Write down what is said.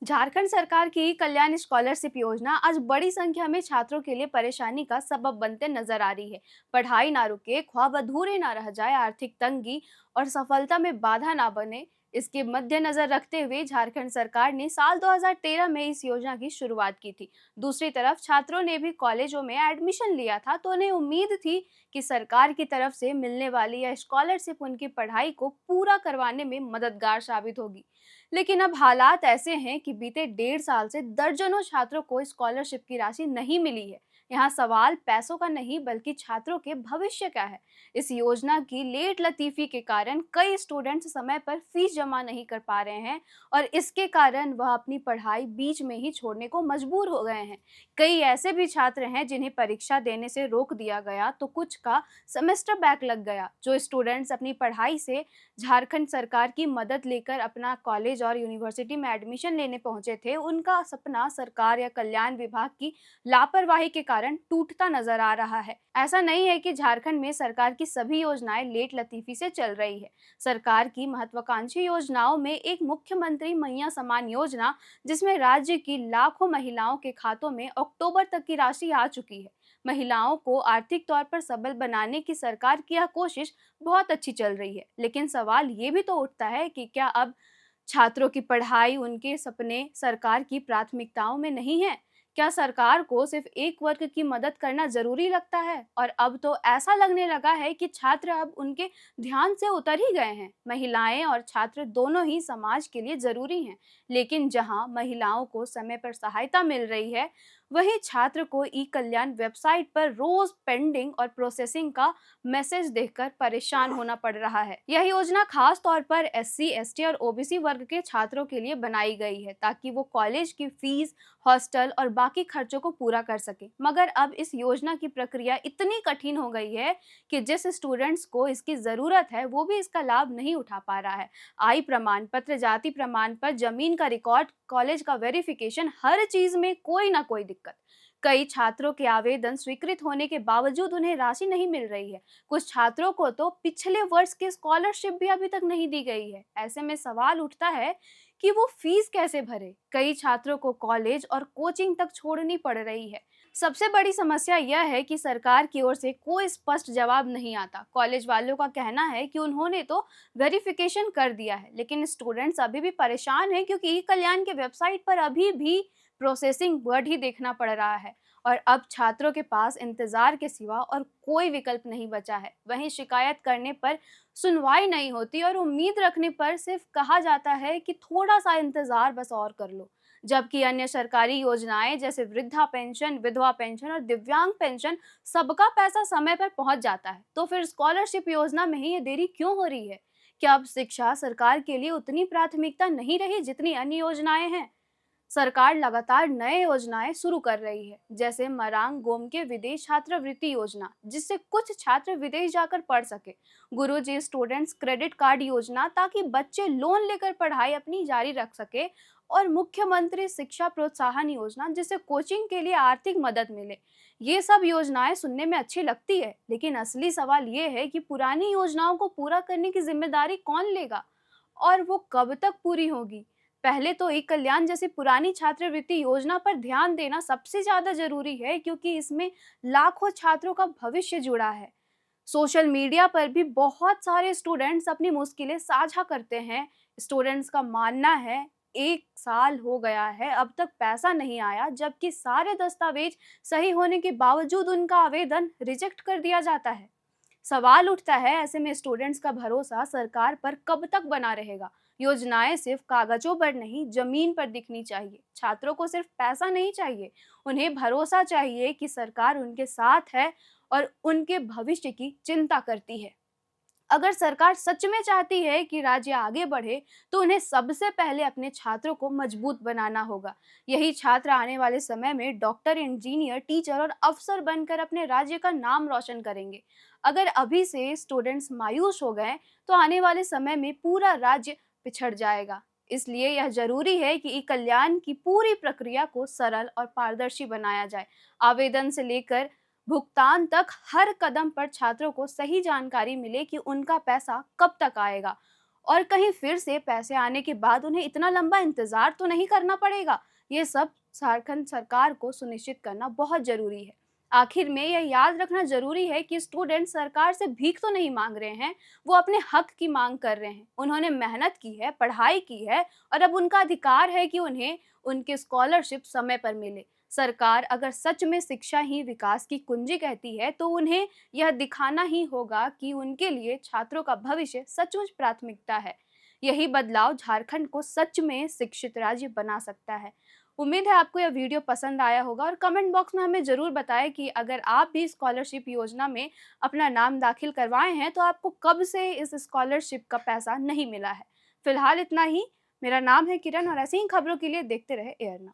झारखंड सरकार की कल्याण स्कॉलरशिप योजना आज बड़ी संख्या में छात्रों के लिए परेशानी का सबब बनते नजर आ रही है। पढ़ाई ना रुके, ख्वाब अधूरे ना रह जाए, आर्थिक तंगी और सफलता में बाधा ना बने, इसके मद्देनजर रखते हुए झारखंड सरकार ने साल 2013 में इस योजना की शुरुआत की थी। दूसरी तरफ छात्रों ने भी कॉलेजों में एडमिशन लिया था, तो उन्हें उम्मीद थी कि सरकार की तरफ से मिलने वाली यह स्कॉलरशिप उनकी पढ़ाई को पूरा करवाने में मददगार साबित होगी। लेकिन अब हालात ऐसे हैं कि बीते 1.5 साल से दर्जनों छात्रों को स्कॉलरशिप की राशि नहीं मिली है। यहाँ सवाल पैसों का नहीं बल्कि छात्रों के भविष्य का है। इस योजना की लेट लतीफी के कारण कई स्टूडेंट्स समय पर फीस जमा नहीं कर पा रहे हैं और इसके कारण वह अपनी पढ़ाई बीच में ही छोड़ने को मजबूर हो गए हैं। कई ऐसे भी छात्र हैं जिन्हें परीक्षा देने से रोक दिया गया, तो कुछ का सेमेस्टर बैक लग गया। जो स्टूडेंट्स अपनी पढ़ाई से झारखंड सरकार की मदद लेकर अपना कॉलेज और यूनिवर्सिटी में एडमिशन लेने पहुंचे थे, उनका सपना सरकार या कल्याण विभाग की लापरवाही के कारण टूटता नजर आ रहा है। ऐसा नहीं है कि झारखंड में सरकार की सभी योजनाएं लेट लतीफी से चल रही है। सरकार की महत्वाकांक्षी योजनाओं में एक मुख्यमंत्री मैया समान योजना, जिसमें राज्य की लाखों महिलाओं के खातों में अक्टूबर तक की राशि आ चुकी है। महिलाओं को आर्थिक तौर पर सबल बनाने की सरकार की यह कोशिश बहुत अच्छी चल रही है, लेकिन सवाल ये भी तो उठता है कि क्या अब छात्रों की पढ़ाई, उनके सपने सरकार की प्राथमिकताओं में नहीं है? क्या सरकार को सिर्फ एक वर्ग की मदद करना जरूरी लगता है? और अब तो ऐसा लगने लगा है कि छात्र अब उनके ध्यान से उतर ही गए हैं। महिलाएं और छात्र दोनों ही समाज के लिए जरूरी हैं, लेकिन जहां महिलाओं को समय पर सहायता मिल रही है, वहीं छात्र को ई कल्याण वेबसाइट पर रोज पेंडिंग और प्रोसेसिंग का मैसेज देखकर परेशान होना पड़ रहा है। यह योजना खास तौर पर एससी, एसटी और ओबीसी वर्ग के छात्रों के लिए बनाई गई है, ताकि वो कॉलेज की फीस, हॉस्टल और बाकी खर्चों को पूरा कर सके। मगर अब इस योजना की प्रक्रिया इतनी कठिन हो गई है कि जिस स्टूडेंट्स को इसकी जरूरत है, वो भी इसका लाभ नहीं उठा पा रहा है। आय प्रमाण पत्र, जाति प्रमाण पत्र, जमीन का रिकॉर्ड, कॉलेज का वेरिफिकेशन, हर चीज में कोई ना कोई दिक्कत। कई छात्रों के आवेदन स्वीकृत होने के बावजूद उन्हें राशि नहीं मिल रही है। कुछ छात्रों को तो पिछले वर्ष की स्कॉलरशिप भी अभी तक नहीं दी गई है। ऐसे में सवाल उठता है कि वो फीस कैसे भरे। कई छात्रों को कॉलेज और कोचिंग तक छोड़नी पड़ रही है। सबसे बड़ी समस्या यह है कि सरकार की ओर से कोई स्पष्ट जवाब नहीं आता। कॉलेज वालों का कहना है कि उन्होंने तो वेरिफिकेशन कर दिया है, लेकिन स्टूडेंट्स अभी भी परेशान हैं क्योंकि ई कल्याण के वेबसाइट पर अभी भी प्रोसेसिंग वर्ड ही देखना पड़ रहा है और अब छात्रों के पास इंतजार के सिवा और कोई विकल्प नहीं बचा है। वहीं शिकायत करने पर सुनवाई नहीं होती और उम्मीद रखने पर सिर्फ कहा जाता है कि थोड़ा सा इंतजार बस और कर लो। जबकि अन्य सरकारी योजनाएं जैसे वृद्धा पेंशन, विधवा पेंशन और दिव्यांग पेंशन, सबका पैसा समय पर पहुंच जाता है, तो फिर स्कॉलरशिप योजना में ही ये देरी क्यों हो रही है? क्या अब शिक्षा सरकार के लिए उतनी प्राथमिकता नहीं रही जितनी अन्य योजनाएं हैं? सरकार लगातार नए योजनाएं शुरू कर रही है, जैसे मरांग गोमके विदेश छात्रवृत्ति योजना, जिससे कुछ छात्र विदेश जाकर पढ़ सके, गुरुजी स्टूडेंट्स क्रेडिट कार्ड योजना, ताकि बच्चे लोन लेकर पढ़ाई अपनी जारी रख सके, और मुख्यमंत्री शिक्षा प्रोत्साहन योजना, जिससे कोचिंग के लिए आर्थिक मदद मिले। ये सब योजनाएं सुनने में अच्छी लगती है, लेकिन असली सवाल ये है कि पुरानी योजनाओं को पूरा करने की जिम्मेदारी कौन लेगा और वो कब तक पूरी होगी? पहले तो एक कल्याण जैसी पुरानी छात्रवृत्ति योजना पर ध्यान देना सबसे ज्यादा जरूरी है, क्योंकि इसमें लाखों छात्रों का भविष्य जुड़ा है। सोशल मीडिया पर भी बहुत सारे स्टूडेंट्स अपनी मुश्किलें साझा करते हैं। स्टूडेंट्स का मानना है 1 साल हो गया है, अब तक पैसा नहीं आया, जबकि सारे दस्तावेज सही होने के बावजूद उनका आवेदन रिजेक्ट कर दिया जाता है। सवाल उठता है, ऐसे में स्टूडेंट्स का भरोसा सरकार पर कब तक बना रहेगा? योजनाएं सिर्फ कागजों पर नहीं, जमीन पर दिखनी चाहिए। छात्रों को सिर्फ पैसा नहीं चाहिए, उन्हें भरोसा चाहिए कि सरकार उनके साथ है और उनके भविष्य की चिंता करती है। अगर सरकार सच में चाहती है कि राज्य आगे बढ़े, तो उन्हें सबसे पहले अपने छात्रों को मजबूत बनाना होगा। यही छात्र आने वाले समय में डॉक्टर, इंजीनियर, टीचर और अफसर बनकर अपने राज्य का नाम रोशन करेंगे। अगर अभी से स्टूडेंट्स मायूस हो गए, तो आने वाले समय में पूरा राज्य पिछड़ जाएगा। इसलिए यह जरूरी है कि ई कल्याण की पूरी प्रक्रिया को सरल और पारदर्शी बनाया जाए। आवेदन से लेकर भुगतान तक हर कदम पर छात्रों को सही जानकारी मिले कि उनका पैसा कब तक आएगा और कहीं फिर से पैसे आने के बाद उन्हें इतना लंबा इंतजार तो नहीं करना पड़ेगा। ये सब झारखंड सरकार को सुनिश्चित करना बहुत जरूरी है। आखिर में यह याद रखना जरूरी है कि स्टूडेंट सरकार से भीख तो नहीं मांग रहे हैं, वो अपने हक की मांग कर रहे हैं। उन्होंने मेहनत की है, पढ़ाई की है और अब उनका अधिकार है कि उन्हें उनके स्कॉलरशिप समय पर मिले। सरकार अगर सच में शिक्षा ही विकास की कुंजी कहती है तो उन्हें यह दिखाना ही होगा कि उनके लिए छात्रों का भविष्य सचमुच प्राथमिकता है। यही बदलाव झारखंड को सच में शिक्षित राज्य बना सकता है। उम्मीद है आपको यह वीडियो पसंद आया होगा और कमेंट बॉक्स में हमें ज़रूर बताएं कि अगर आप भी स्कॉलरशिप योजना में अपना नाम दाखिल करवाए हैं तो आपको कब से इस स्कॉलरशिप का पैसा नहीं मिला है। फिलहाल इतना ही। मेरा नाम है किरण और ऐसी ही खबरों के लिए देखते रहे एयरना।